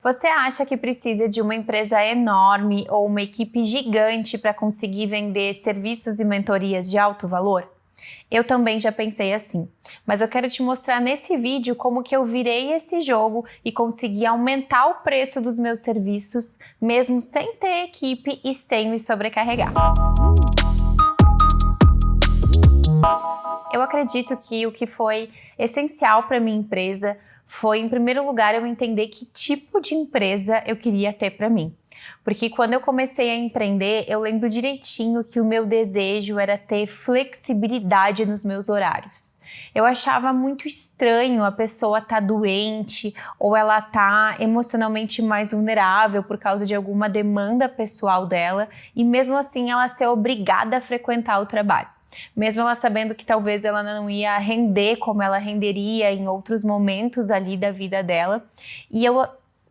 Você acha que precisa de uma empresa enorme ou uma equipe gigante para conseguir vender serviços e mentorias de alto valor? Eu também já pensei assim, mas eu quero te mostrar nesse vídeo como que eu virei esse jogo e consegui aumentar o preço dos meus serviços, mesmo sem ter equipe e sem me sobrecarregar. Eu acredito que o que foi essencial para minha empresa foi, em primeiro lugar, eu entender que tipo de empresa eu queria ter para mim. Porque quando eu comecei a empreender, eu lembro direitinho que o meu desejo era ter flexibilidade nos meus horários. Eu achava muito estranho a pessoa estar doente ou ela estar emocionalmente mais vulnerável por causa de alguma demanda pessoal dela e mesmo assim ela ser obrigada a frequentar o trabalho. Mesmo ela sabendo que talvez ela não ia render como ela renderia em outros momentos ali da vida dela. E eu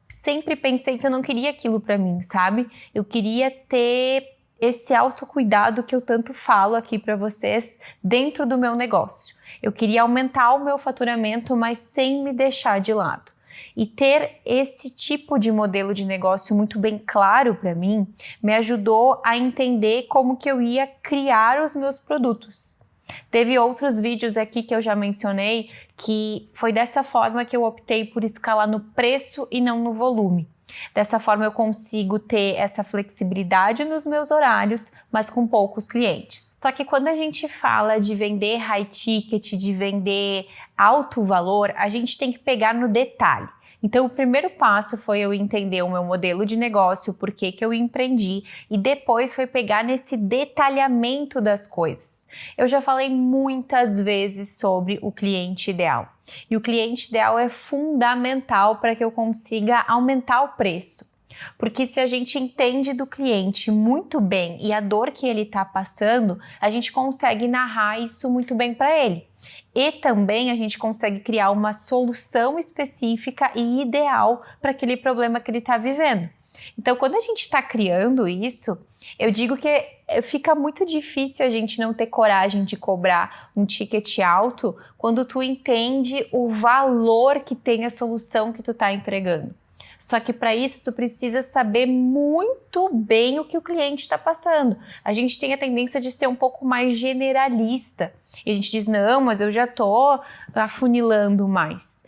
sempre pensei que eu não queria aquilo para mim, sabe? Eu queria ter esse autocuidado que eu tanto falo aqui para vocês dentro do meu negócio. Eu queria aumentar o meu faturamento, mas sem me deixar de lado. E ter esse tipo de modelo de negócio muito bem claro para mim me ajudou a entender como que eu ia criar os meus produtos. Teve outros vídeos aqui que eu já mencionei que foi dessa forma que eu optei por escalar no preço e não no volume. Dessa forma eu consigo ter essa flexibilidade nos meus horários, mas com poucos clientes. Só que quando a gente fala de vender high ticket, de vender alto valor, a gente tem que pegar no detalhe. Então o primeiro passo foi eu entender o meu modelo de negócio, por que eu empreendi, e depois foi pegar nesse detalhamento das coisas. Eu já falei muitas vezes sobre o cliente ideal. E o cliente ideal é fundamental para que eu consiga aumentar o preço. Porque se a gente entende do cliente muito bem e a dor que ele está passando, a gente consegue narrar isso muito bem para ele. E também a gente consegue criar uma solução específica e ideal para aquele problema que ele está vivendo. Então, quando a gente está criando isso, eu digo que fica muito difícil a gente não ter coragem de cobrar um ticket alto quando tu entende o valor que tem a solução que tu está entregando. Só que para isso tu precisa saber muito bem o que o cliente está passando. A gente tem a tendência de ser um pouco mais generalista. E a gente diz, não, mas eu já estou afunilando mais.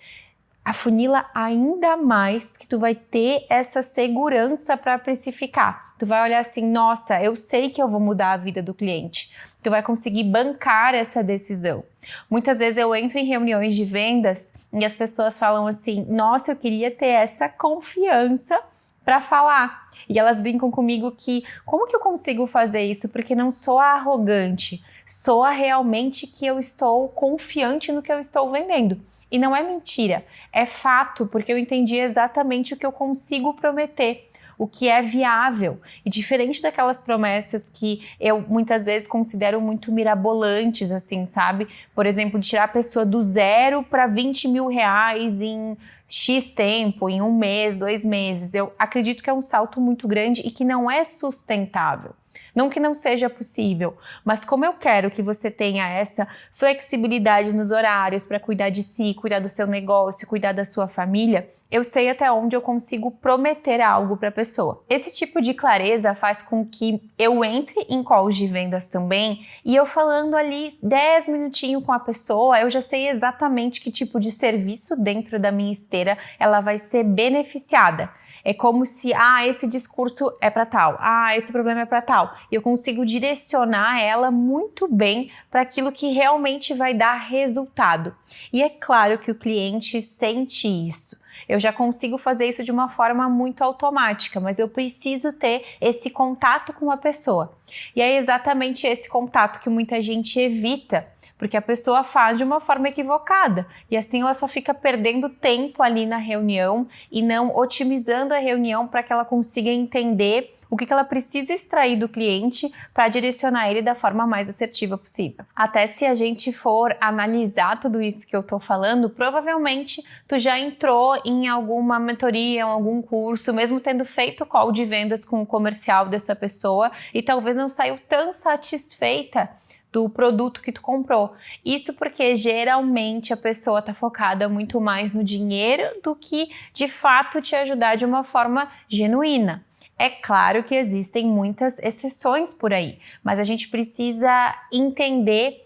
Afunila ainda mais que tu vai ter essa segurança para precificar. Tu vai olhar assim, nossa, eu sei que eu vou mudar a vida do cliente. Tu vai conseguir bancar essa decisão. Muitas vezes eu entro em reuniões de vendas e as pessoas falam assim, nossa, eu queria ter essa confiança para falar. E elas brincam comigo que, como que eu consigo fazer isso? Porque não soa arrogante, soa realmente que eu estou confiante no que eu estou vendendo. E não é mentira, é fato, porque eu entendi exatamente o que eu consigo prometer, o que é viável. E diferente daquelas promessas que eu muitas vezes considero muito mirabolantes, assim, sabe? Por exemplo, de tirar a pessoa do 0 para 20 mil reais em X tempo, em 1 mês, 2 meses. Eu acredito que é um salto muito grande e que não é sustentável. Não que não seja possível, mas como eu quero que você tenha essa flexibilidade nos horários para cuidar de si, cuidar do seu negócio, cuidar da sua família, eu sei até onde eu consigo prometer algo para a pessoa. Esse tipo de clareza faz com que eu entre em calls de vendas também e eu falando ali 10 minutinhos com a pessoa, eu já sei exatamente que tipo de serviço dentro da minha esteira ela vai ser beneficiada. É como se, esse discurso é para tal, esse problema é para tal. E eu consigo direcionar ela muito bem para aquilo que realmente vai dar resultado. E é claro que o cliente sente isso. Eu já consigo fazer isso de uma forma muito automática, mas eu preciso ter esse contato com a pessoa. E é exatamente esse contato que muita gente evita, porque a pessoa faz de uma forma equivocada. E assim ela só fica perdendo tempo ali na reunião e não otimizando a reunião para que ela consiga entender o que ela precisa extrair do cliente para direcionar ele da forma mais assertiva possível. Até se a gente for analisar tudo isso que eu tô falando, provavelmente tu já entrou em alguma mentoria, em algum curso, mesmo tendo feito call de vendas com o comercial dessa pessoa e talvez não saiu tão satisfeita do produto que tu comprou. Isso porque geralmente a pessoa está focada muito mais no dinheiro do que de fato te ajudar de uma forma genuína. É claro que existem muitas exceções por aí, mas a gente precisa entender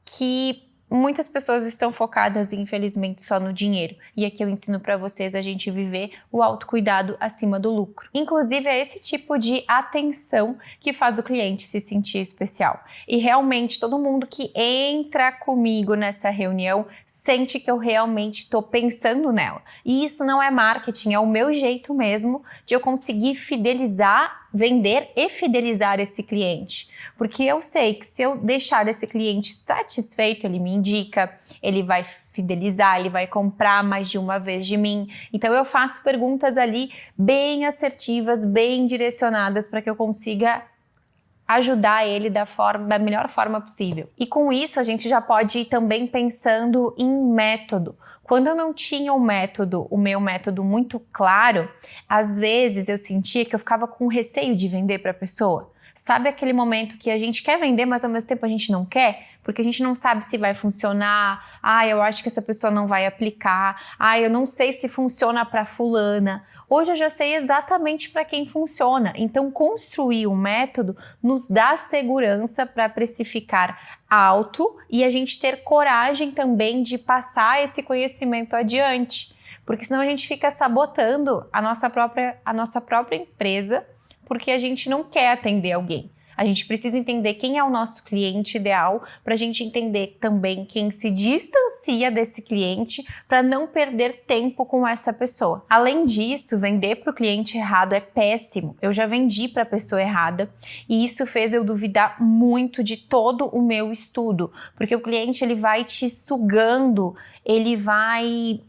que muitas pessoas estão focadas, infelizmente, só no dinheiro. E aqui eu ensino para vocês a gente viver o autocuidado acima do lucro. Inclusive, é esse tipo de atenção que faz o cliente se sentir especial. E realmente, todo mundo que entra comigo nessa reunião sente que eu realmente estou pensando nela. E isso não é marketing, é o meu jeito mesmo de eu conseguir fidelizar, vender e fidelizar esse cliente. Porque eu sei que se eu deixar esse cliente satisfeito, ele me indica, ele vai fidelizar, ele vai comprar mais de uma vez de mim. Então eu faço perguntas ali bem assertivas, bem direcionadas para que eu consiga ajudar ele da melhor forma possível. E com isso a gente já pode ir também pensando em método. Quando eu não tinha o meu método muito claro, às vezes eu sentia que eu ficava com receio de vender para a pessoa. Sabe aquele momento que a gente quer vender, mas ao mesmo tempo a gente não quer? Porque a gente não sabe se vai funcionar. Eu acho que essa pessoa não vai aplicar. Eu não sei se funciona para fulana. Hoje eu já sei exatamente para quem funciona. Então, construir um método nos dá segurança para precificar alto e a gente ter coragem também de passar esse conhecimento adiante. Porque senão a gente fica sabotando a nossa própria empresa, porque a gente não quer atender alguém. A gente precisa entender quem é o nosso cliente ideal para a gente entender também quem se distancia desse cliente para não perder tempo com essa pessoa. Além disso, vender para o cliente errado é péssimo. Eu já vendi para a pessoa errada e isso fez eu duvidar muito de todo o meu estudo, porque o cliente ele vai te sugando, ele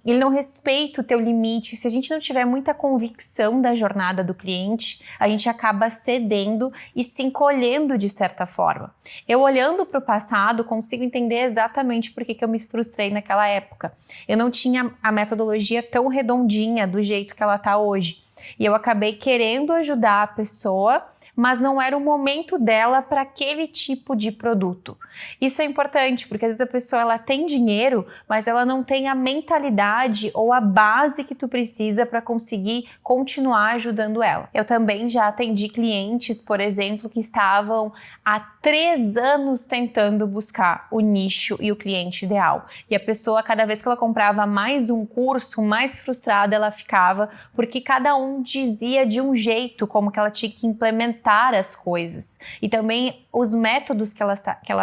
não respeita o teu limite. Se a gente não tiver muita convicção da jornada do cliente, a gente acaba cedendo e se encolhendo de certa forma. Eu olhando para o passado consigo entender exatamente por que eu me frustrei naquela época. Eu não tinha a metodologia tão redondinha do jeito que ela está hoje. E eu acabei querendo ajudar a pessoa, mas não era o momento dela para aquele tipo de produto. Isso é importante, porque às vezes a pessoa ela tem dinheiro, mas ela não tem a mentalidade ou a base que tu precisa para conseguir continuar ajudando ela. Eu também já atendi clientes, por exemplo, que estavam há 3 anos tentando buscar o nicho e o cliente ideal. E a pessoa, cada vez que ela comprava mais um curso, mais frustrada ela ficava, porque cada um dizia de um jeito como que ela tinha que implementar as coisas. E também os métodos que ela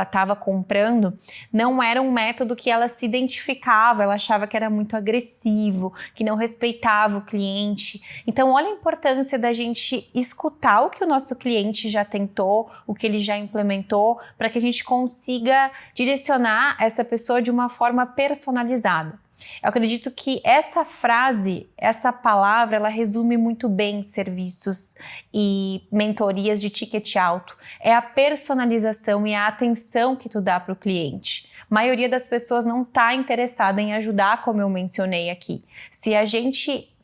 estava comprando não era um método que ela se identificava, ela achava que era muito agressivo, que não respeitava o cliente. Então olha a importância da gente escutar o que o nosso cliente já tentou, o que ele já implementou, para que a gente consiga direcionar essa pessoa de uma forma personalizada. Eu acredito que essa frase, essa palavra, ela resume muito bem serviços e mentorias de ticket alto. É a personalização e a atenção que tu dá para o cliente. A maioria das pessoas não está interessada em ajudar, como eu mencionei aqui. Se a gente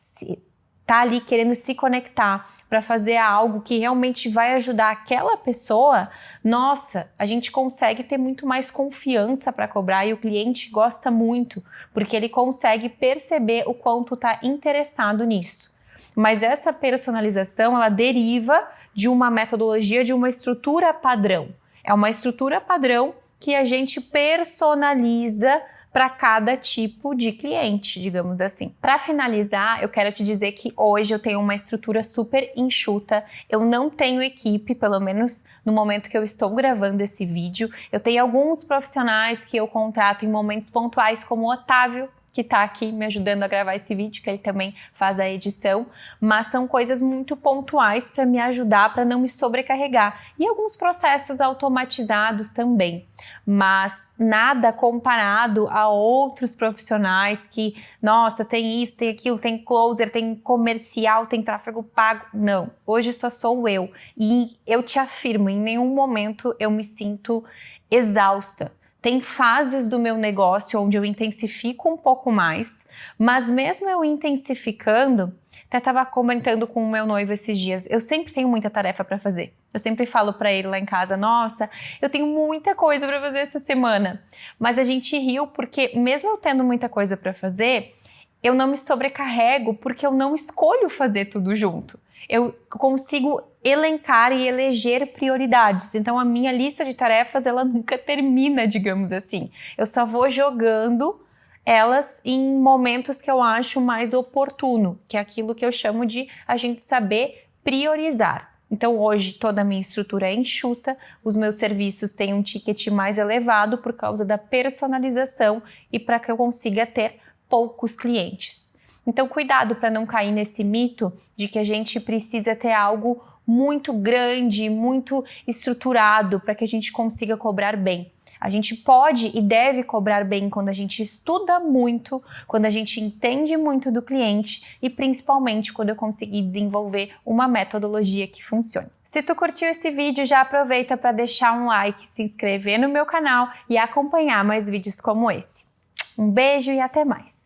tá ali querendo se conectar para fazer algo que realmente vai ajudar aquela pessoa, nossa, a gente consegue ter muito mais confiança para cobrar e o cliente gosta muito, porque ele consegue perceber o quanto tá interessado nisso. Mas essa personalização, ela deriva de uma metodologia, de uma estrutura padrão. É uma estrutura padrão que a gente personaliza para cada tipo de cliente, digamos assim. Para finalizar, eu quero te dizer que hoje eu tenho uma estrutura super enxuta, eu não tenho equipe, pelo menos no momento que eu estou gravando esse vídeo. Eu tenho alguns profissionais que eu contrato em momentos pontuais, como o Otávio, que está aqui me ajudando a gravar esse vídeo, que ele também faz a edição, mas são coisas muito pontuais para me ajudar, para não me sobrecarregar. E alguns processos automatizados também, mas nada comparado a outros profissionais que, nossa, tem isso, tem aquilo, tem closer, tem comercial, tem tráfego pago. Não, hoje só sou eu. E eu te afirmo, em nenhum momento eu me sinto exausta. Tem fases do meu negócio onde eu intensifico um pouco mais, mas mesmo eu intensificando, até estava comentando com o meu noivo esses dias, eu sempre tenho muita tarefa para fazer. Eu sempre falo para ele lá em casa, nossa, eu tenho muita coisa para fazer essa semana. Mas a gente riu porque mesmo eu tendo muita coisa para fazer, eu não me sobrecarrego porque eu não escolho fazer tudo junto. Eu consigo elencar e eleger prioridades. Então a minha lista de tarefas, ela nunca termina, digamos assim. Eu só vou jogando elas em momentos que eu acho mais oportuno, que é aquilo que eu chamo de a gente saber priorizar. Então hoje toda a minha estrutura é enxuta, os meus serviços têm um ticket mais elevado por causa da personalização e para que eu consiga ter poucos clientes. Então cuidado para não cair nesse mito de que a gente precisa ter algo muito grande, muito estruturado para que a gente consiga cobrar bem. A gente pode e deve cobrar bem quando a gente estuda muito, quando a gente entende muito do cliente e principalmente quando eu conseguir desenvolver uma metodologia que funcione. Se tu curtiu esse vídeo, já aproveita para deixar um like, se inscrever no meu canal e acompanhar mais vídeos como esse. Um beijo e até mais!